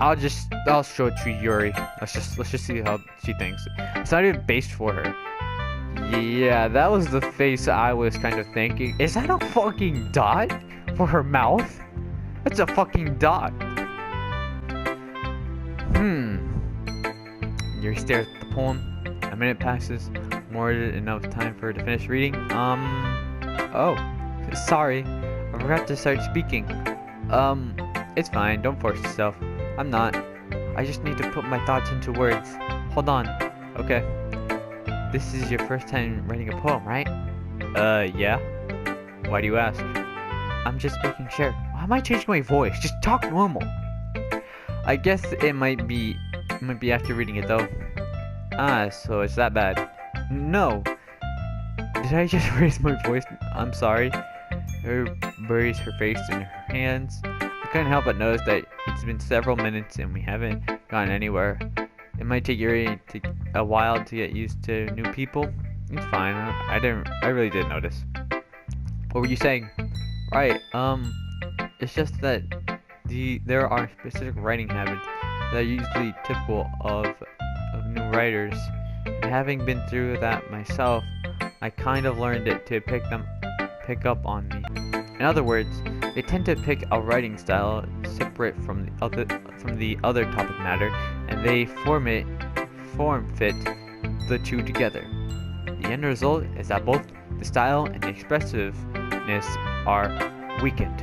I'll show it to Yuri. Let's just see how she thinks. It's not even based for her. Yeah, that was the face I was kind of thinking. Is that a fucking dot for her mouth? That's a fucking dot. Yuri stares at the poem. A minute passes. More than enough time for her to finish reading. Oh, sorry. I forgot to start speaking. It's fine. Don't force yourself. I'm not. I just need to put my thoughts into words. Hold on. Okay. This is your first time writing a poem, right? Yeah. Why do you ask? I'm just making sure. Why am I changing my voice? Just talk normal. I guess it might be after reading it though. Ah, so it's that bad. No. Did I just raise my voice? I'm sorry. Her buries her face in her hands. I couldn't help but notice that it's been several minutes and we haven't gotten anywhere. It might take Yuri a while to get used to new people. It's fine. I really didn't notice. What were you saying? Right. It's just that there are specific writing habits that are usually typical of new writers. And having been through that myself, I kind of learned it to pick up on me. In other words, they tend to pick a writing style separate from the other topic matter, and they form fit the two together. The end result is that both the style and the expressiveness are weakened.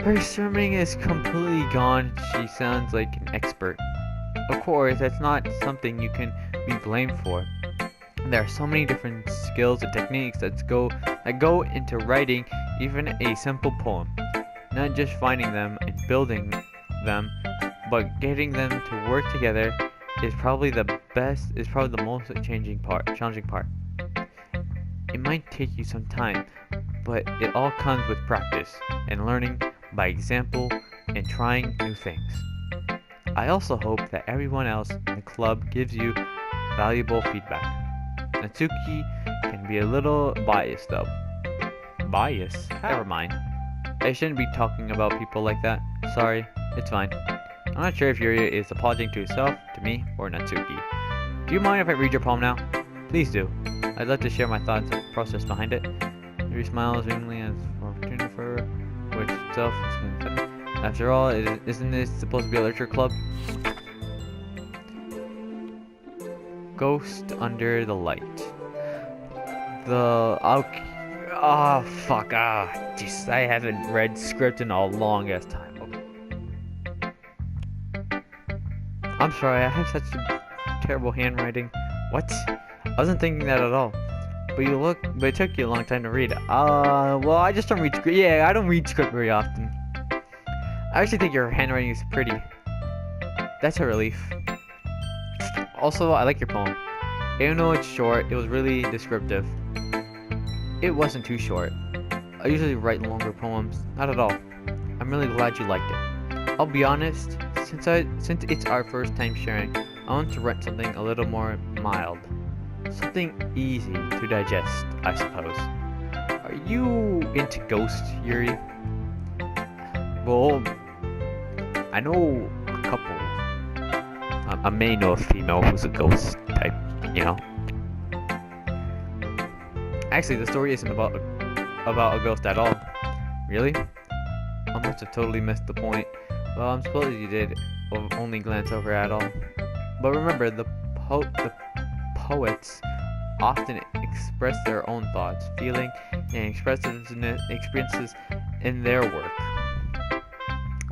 Her sermon is completely gone. She sounds like an expert. Of course, that's not something you can be blamed for. There are so many different skills and techniques that go into writing even a simple poem. Not just finding them and building them, but getting them to work together is probably the most challenging part. It might take you some time, but it all comes with practice and learning by example and trying new things. I also hope that everyone else in the club gives you valuable feedback. Natauki can be a little biased though. Bias? Never mind. I shouldn't be talking about people like that. Sorry, it's fine. I'm not sure if Yuri is apologizing to himself, to me, or Natauki. Do you mind if I read your poem now? Please do. I'd love to share my thoughts and process behind it. Yuri smiles dreamily as for opportunity for her, which itself is considered. After all, isn't this supposed to be a literature club? Ghost under the light. Jeez, I haven't read script in a long ass time. I'm sorry, I have such terrible handwriting. What? I wasn't thinking that at all. But it took you a long time to read. Well, I just don't read script. Yeah, I don't read script very often. I actually think your handwriting is pretty. That's a relief. Also, I like your poem. Even though it's short, it was really descriptive. It wasn't too short. I usually write longer poems. Not at all. I'm really glad you liked it. I'll be honest, since it's our first time sharing, I want to write something a little more mild. Something easy to digest, I suppose. Are you into ghosts, Yuri? Well, I know a couple. I may know a female who's a ghost type, you know? Actually, the story isn't about a ghost at all. Really? I must have totally missed the point. Well, I'm supposed you did only glance over at all. But remember, the poets often express their own thoughts, feeling, and experiences in their work.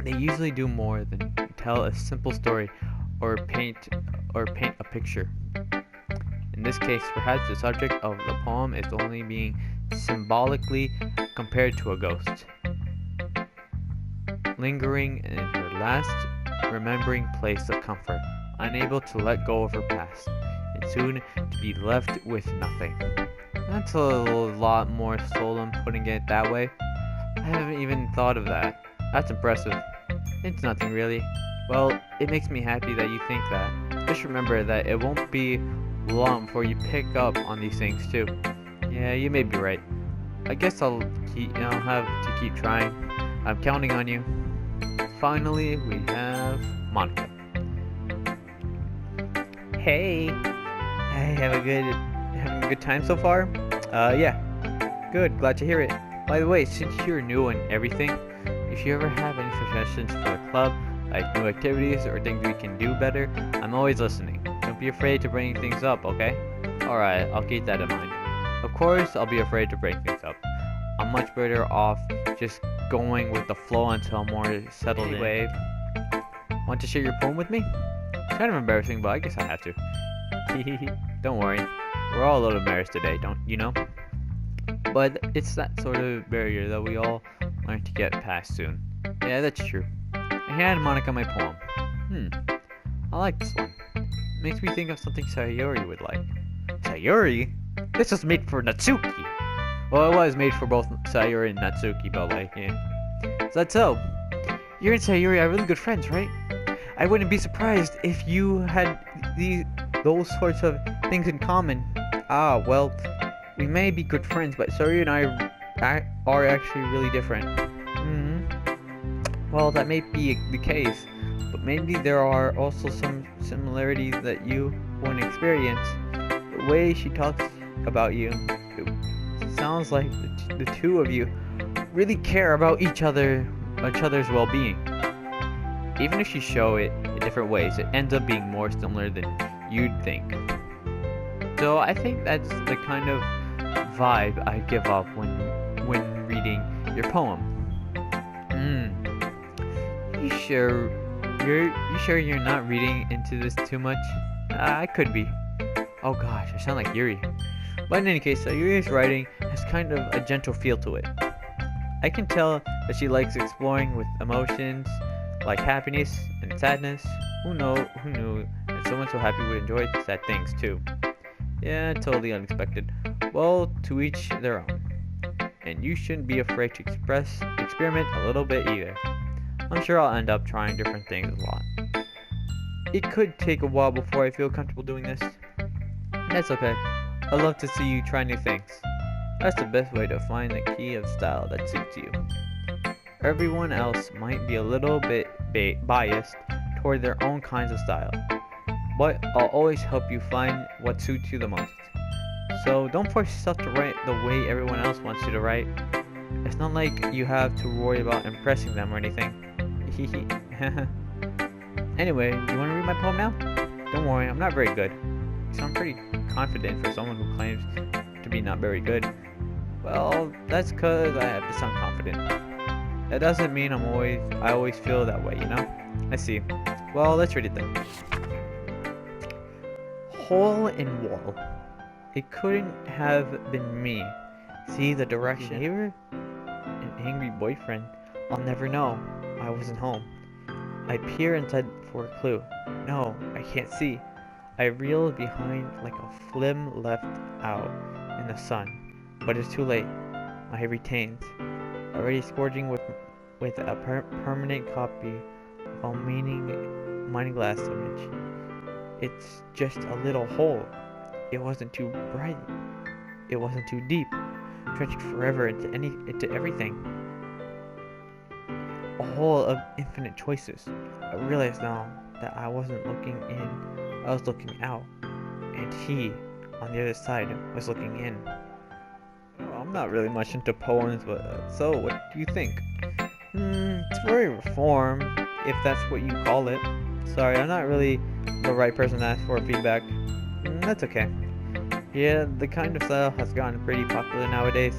They usually do more than tell a simple story or paint a picture. In this case, perhaps the subject of the poem is only being symbolically compared to a ghost, lingering in her last remembering place of comfort, unable to let go of her past, and soon to be left with nothing. That's a lot more solemn putting it that way. I haven't even thought of that. That's impressive. It's nothing really. Well, it makes me happy that you think that. Just remember that it won't be long before you pick up on these things too. Yeah, you may be right. I guess I'll have to keep trying. I'm counting on you. Finally, we have Monica. Hey, having a good time so far? Yeah, good. Glad to hear it. By the way, since you're new and everything, if you ever have any suggestions for the club, like new activities or things we can do better, I'm always listening. Don't be afraid to bring things up, okay? Alright, I'll keep that in mind. Of course, I'll be afraid to bring things up. I'm much better off just going with the flow until I'm more settled in. Want to share your poem with me? It's kind of embarrassing, but I guess I have to. Don't worry. We're all a little embarrassed today, don't you know? But it's that sort of barrier that we all learn to get past soon. Yeah, that's true. I handed Monica my poem. I like this one. Makes me think of something Sayuri would like. Sayuri? This was made for Natsuki. Well, it was made for both Sayuri and Natsuki, but like, yeah. Is that so? You and Sayuri are really good friends, right? I wouldn't be surprised if you had those sorts of things in common. Ah, well, we may be good friends, but Sayuri and I are actually really different. Well, that may be the case, but maybe there are also some similarities that you won't experience. The way she talks about you, it sounds like the two of you really care about each other's well-being. Even if you show it in different ways, it ends up being more similar than you'd think. So I think that's the kind of vibe I give off when reading your poem. You sure you're not reading into this too much? I could be. Oh gosh, I sound like Yuri. But in any case, Yuri's writing has kind of a gentle feel to it. I can tell that she likes exploring with emotions like happiness and sadness. Who knew that someone so happy would enjoy sad things too? Yeah, totally unexpected. Well, to each their own. And you shouldn't be afraid to experiment a little bit either. I'm sure I'll end up trying different things a lot. It could take a while before I feel comfortable doing this. That's okay. I love to see you try new things. That's the best way to find the key of style that suits you. Everyone else might be a little bit biased toward their own kinds of style, but I'll always help you find what suits you the most. So don't force yourself to write the way everyone else wants you to write. It's not like you have to worry about impressing them or anything. Anyway, you want to read my poem now? Don't worry, I'm not very good. You sound pretty confident for someone who claims to be not very good. Well, that's cause I have to sound confident. That doesn't mean I always feel that way, you know? I see. Well, let's read it then. Hole in wall. It couldn't have been me. See the direction. Behavior? An angry boyfriend. I'll never know. I wasn't home. I peer inside for a clue. No, I can't see. I reel behind like a flim left out in the sun. But it's too late. My retains. Already scourging with a permanent copy of a mining glass image. It's just a little hole. It wasn't too bright. It wasn't too deep. Stretching forever into everything. A hole of infinite choices. I realize now that I wasn't looking in, I was looking out. And he, on the other side, was looking in. I'm not really much into poems, but so what do you think? It's very reform, if that's what you call it. Sorry, I'm not really the right person to ask for feedback. That's okay. Yeah, the kind of style has gotten pretty popular nowadays.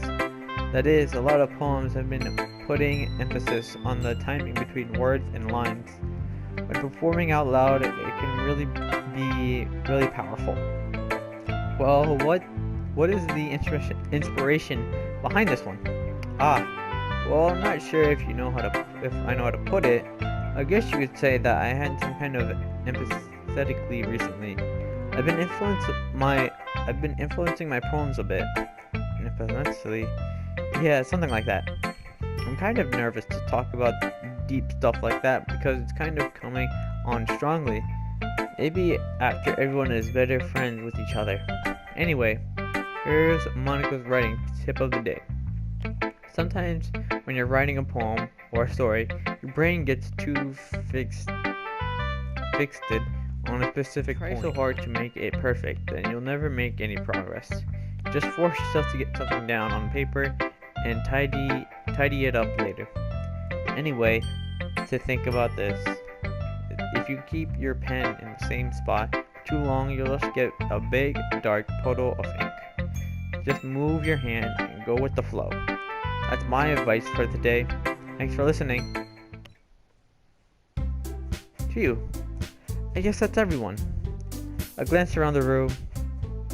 That is, a lot of poems have been putting emphasis on the timing between words and lines. When performing out loud, it can really be really powerful. Well, what is the inspiration behind this one? Well, I'm not sure if I know how to put it. I guess you could say that I had some kind of empathetically recently. I've been influencing my poems a bit. Empathetically, yeah, something like that. I'm kind of nervous to talk about deep stuff like that because it's kind of coming on strongly. Maybe after everyone is better friends with each other. Anyway, here's Monica's writing tip of the day. Sometimes when you're writing a poem or a story, your brain gets too fixed on a specific point. Try so hard to make it perfect, then you'll never make any progress. Just force yourself to get something down on paper and tidy it up later. Anyway, to think about this, if you keep your pen in the same spot for too long, you'll just get a big, dark puddle of ink. Just move your hand and go with the flow. That's my advice for the day. Thanks for listening. To you. I guess that's everyone. I glanced around the room.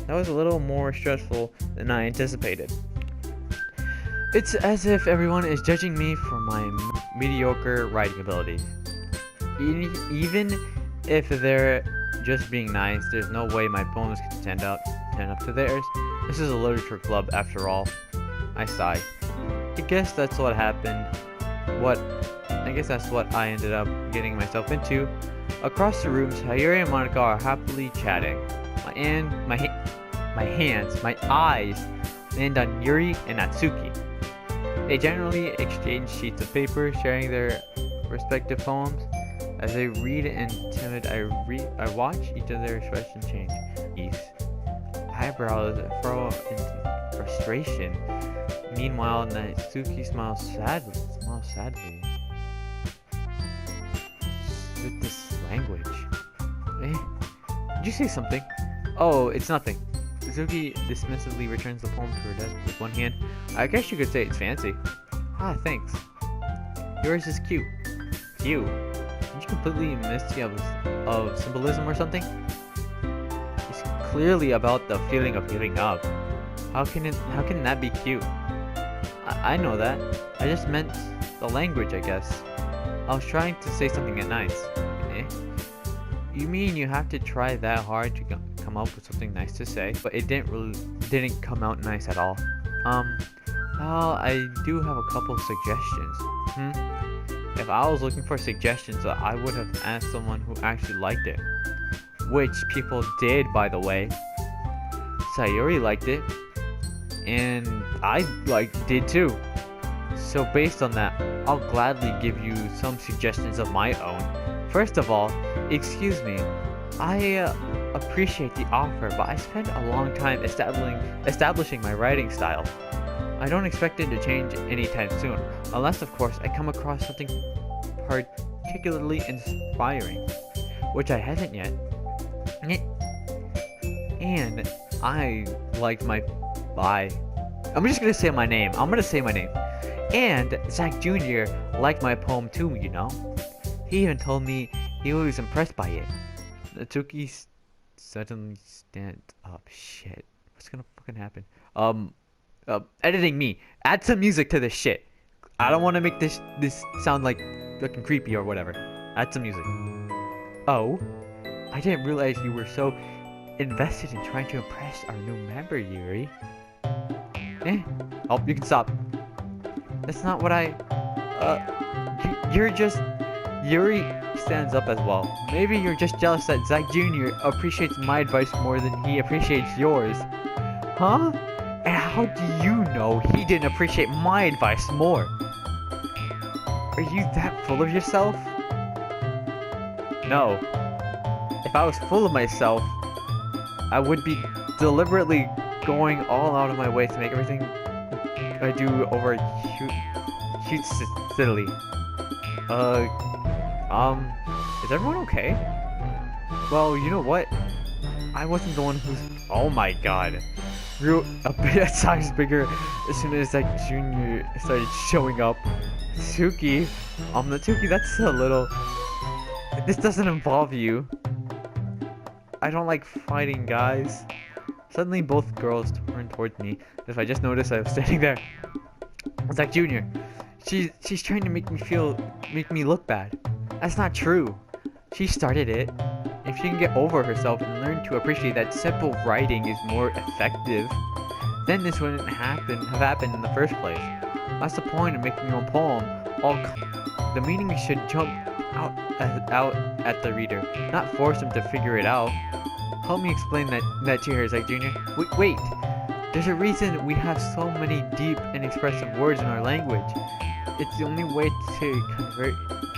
That was a little more stressful than I anticipated. It's as if everyone is judging me for my mediocre writing abilities. Even if they're just being nice, there's no way my poems can stand up to theirs. This is a literature club after all. I sigh. I guess that's what happened. I guess that's what I ended up getting myself into. Across the room, Yuri and Monica are happily chatting. My eyes land on Yuri and Natsuki. They generally exchange sheets of paper, sharing their respective poems. As they read and timid, I watch each of their expressions change. Each eyebrows furrow in frustration. Meanwhile, Natsuki smiles sadly. With this language. Did you say something? Oh, it's nothing. Natsuki dismissively returns the poem to her desk with one hand. I guess you could say it's fancy. Ah, thanks. Yours is cute. Cute? Did you completely miss the of symbolism or something? It's clearly about the feeling of giving up. How can that be cute? I know that. I just meant the language, I guess. I was trying to say something nice. You mean you have to try that hard to come up with something nice to say, but it didn't come out nice at all. Well, I do have a couple suggestions. If I was looking for suggestions, I would have asked someone who actually liked it. Which people did, by the way. Sayuri liked it. And I did too. So based on that, I'll gladly give you some suggestions of my own. First of all, excuse me, I appreciate the offer, but I spent a long time establishing my writing style. I don't expect it to change anytime soon, unless of course I come across something particularly inspiring, which I haven't yet. And I liked my I'm just gonna say my name. And Zach Jr. liked my poem too, you know. He even told me he was impressed by it. Natsuki suddenly stand up. Shit. What's gonna fucking happen? Editing me. Add some music to this shit. I don't want to make this sound like fucking creepy or whatever. Add some music. Oh, I didn't realize you were so invested in trying to impress our new member, Yuri. Oh, you can stop. That's not what Yuri stands up as well. Maybe you're just jealous that Zach Jr. appreciates my advice more than he appreciates yours. Huh? And how do you know he didn't appreciate my advice more? Are you that full of yourself? No. If I was full of myself, I would be deliberately going all out of my way to make everything I do over cute silly. Is everyone okay? Well, you know what? I wasn't the one who's... Oh my god. Grew a bit size bigger as soon as that Junior started showing up. Natsuki, that's a little... This doesn't involve you. I don't like fighting guys. Suddenly both girls turned towards me. If I just noticed I was standing there. It's like Junior. She's trying to make me look bad. That's not true. She started it. If she can get over herself and learn to appreciate that simple writing is more effective, then this wouldn't have happened in the first place. That's the point of making your own poem. The meaning should jump out at the reader, not force them to figure it out. Help me explain that to her, Zach Jr. Wait, There's a reason we have so many deep and expressive words in our language. It's the only way to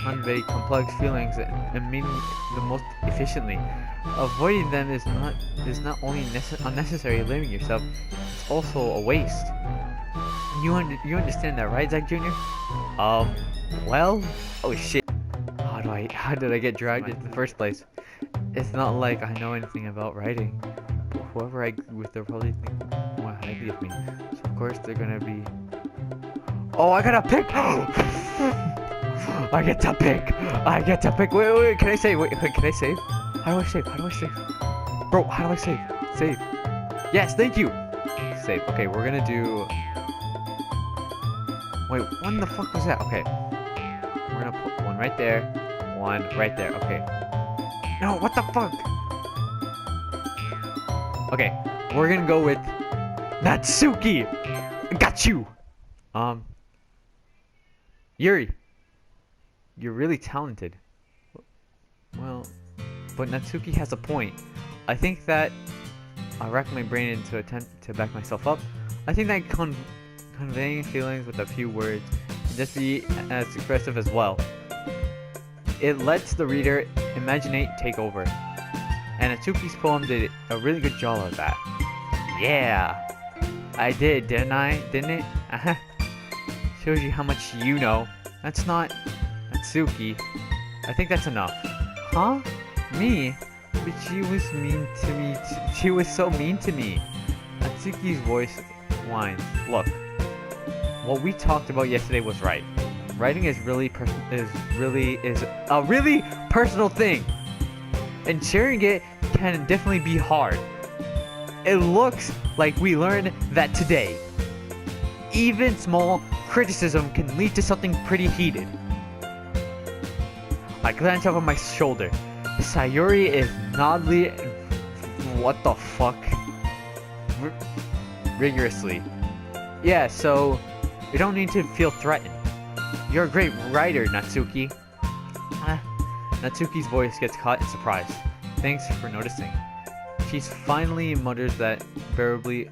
convey complex feelings and meaning the most efficiently. Avoiding them is not only unnecessary limiting yourself, it's also a waste. You understand that, right, Zach Jr.? Well, oh shit. How did I get dragged in the first place? It's not like I know anything about writing. But whoever I agree with, they'll probably think more highly of me. So of course they're gonna be. Oh, I gotta pick! I get to pick! I get to pick! Wait, can I save? Wait, can I save? How do I save? How do I save? Bro, how do I save? Save. Yes, thank you! Save. Okay, we're gonna do... Wait, when the fuck was that? Okay. We're gonna put one right there. One right there. Okay. No, what the fuck? Okay, we're gonna go with... Natsuki! Got you! Yuri. You're really talented. Well, but Natsuki has a point. I think that I racked my brain into attempt to back myself up. I think that conveying feelings with a few words can just be as expressive as well. It lets the reader imaginate take over. And Natsuki's poem did a really good job of that. Yeah! I did, didn't I? Didn't it? Shows you how much you know. That's not Natsuki. I think that's enough. Huh? Me? But she was mean to me. She was so mean to me. Natsuki's voice whines. Look, what we talked about yesterday was right. Writing is a really personal thing, and sharing it can definitely be hard. It looks like we learned that today. Even small criticism can lead to something pretty heated. I glance over my shoulder. Sayuri is nodding. What the fuck? Rigorously. Yeah, so you don't need to feel threatened. You're a great writer, Natsuki. Natsuki's voice gets caught in surprise. Thanks for noticing. She finally mutters that barely.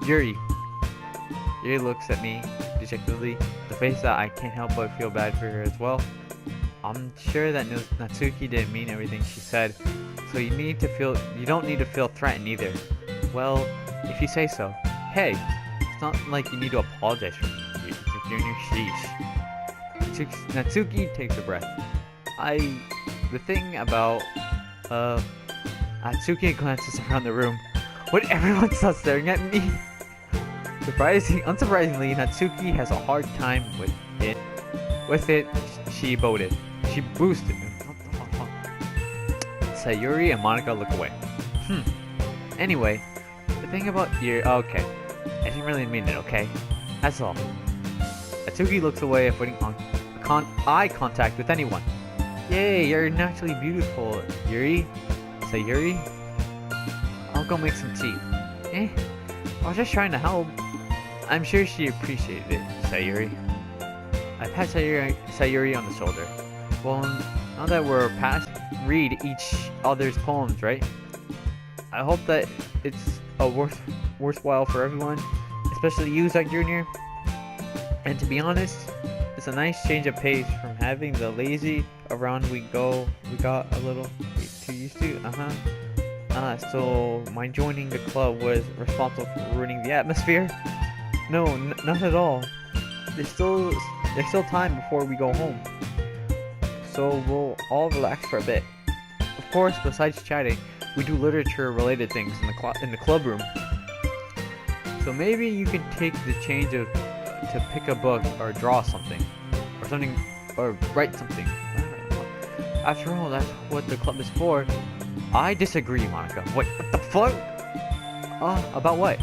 Yuri. Yuri looks at me dejectedly, the face that I can't help but feel bad for her as well. I'm sure that Natsuki didn't mean everything she said, so you don't need to feel threatened either. Well, if you say so. Hey, it's not like you need to apologize for Junior. Sheesh. Natsuki takes a breath. The thing about, Natsuki glances around the room. Would everyone stop staring at me? Unsurprisingly, Natsuki has a hard time with it. She boosted. What the fuck? Sayuri and Monica look away. Anyway, the thing about your... Okay. I didn't really mean it, okay? That's all. Natsuki looks away, avoiding eye contact with anyone. Yay, you're naturally beautiful, Yuri. Sayuri? I'll go make some tea. I was just trying to help. I'm sure she appreciated it, Sayuri. I pat Sayuri on the shoulder. Well, now that we're past read each other's poems, right? I hope that it's worthwhile for everyone, especially you, Zach Jr. And to be honest, it's a nice change of pace from having the lazy around we got a little too used to. So my joining the club was responsible for ruining the atmosphere? No, not at all. There's still time before we go home, so we'll all relax for a bit. Of course, besides chatting, we do literature-related things in the club room. So maybe you can take the change to pick a book or draw something, or write something. After all, that's what the club is for. I disagree, Monica. Wait, what the fuck? About what?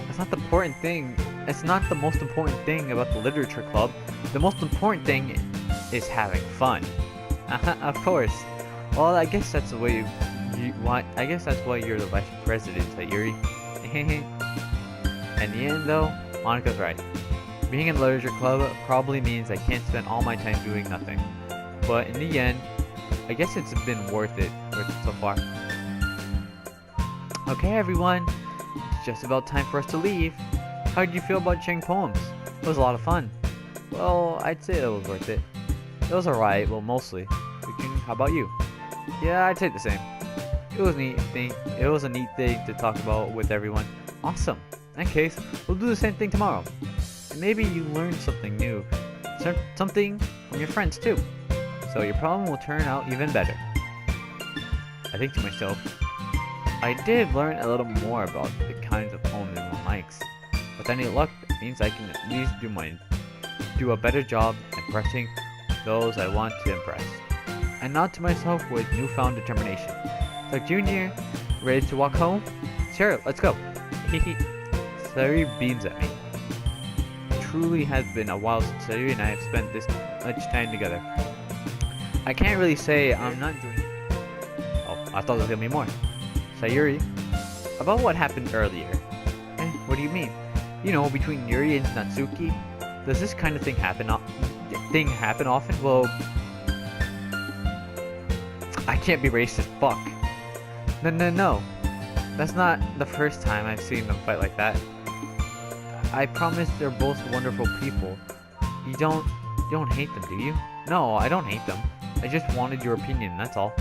That's not the important thing. It's not the most important thing about the literature club. The most important thing is having fun. Of course. Well, I guess that's the way I guess that's why you're the vice president, Yuri. In the end, though, Monica's right. Being in the literature club probably means I can't spend all my time doing nothing. But in the end, I guess it's been worth it so far. Okay, everyone, it's just about time for us to leave. How did you feel about sharing poems? It was a lot of fun. Well, I'd say it was worth it. It was alright, well, mostly. How about you? Yeah, I'd say the same. It was a neat thing to talk about with everyone. Awesome. In that case, we'll do the same thing tomorrow. And maybe you learned something new. Something from your friends too. So your problem will turn out even better. I think to myself, I did learn a little more about the kinds of poems everyone likes. With any luck, that means I can at least do a better job impressing those I want to impress. And nod to myself with newfound determination. So Junior, ready to walk home? Sure, let's go. Hehe. Sayuri beams at me. It truly has been a while since Sayuri and I have spent this much time together. I can't really say I'm not doing it. Oh, I thought there was gonna be more. Sayuri, about what happened earlier. What do you mean? You know, between Yuri and Natsuki? Does this kind of thing happen often? Well, I can't be racist, fuck. No. That's not the first time I've seen them fight like that. I promise they're both wonderful people. You don't hate them, do you? No, I don't hate them. I just wanted your opinion, that's all.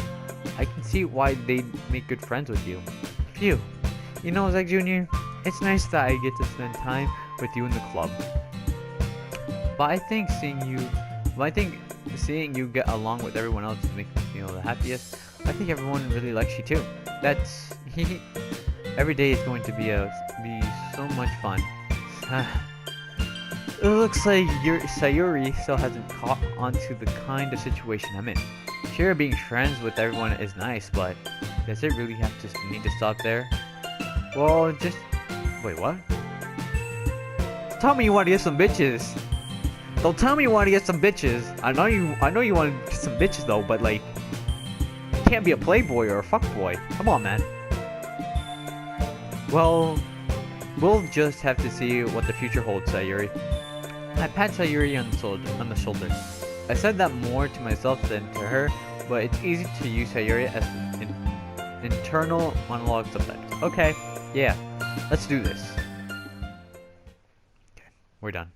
I can see why they'd make good friends with you. Phew. You know, Zeg Jr., it's nice that I get to spend time with you in the club. But I think seeing you get along with everyone else makes me feel the happiest. I think everyone really likes you too. That's every day is going to be so much fun. It looks like Sayuri still hasn't caught onto the kind of situation I'm in. Sure, being friends with everyone is nice, but does it really need to stop there? Well, wait, what? Tell me you want to get some bitches. Don't tell me you want to get some bitches. I know you want to get some bitches though, but like, you can't be a playboy or a fuckboy. Come on, man. Well, we'll just have to see what the future holds, Sayuri. I pat Sayuri on the shoulder. I said that more to myself than to her, but it's easy to use Sayuri as an internal monologue sometimes. Okay, yeah, let's do this. Okay, we're done.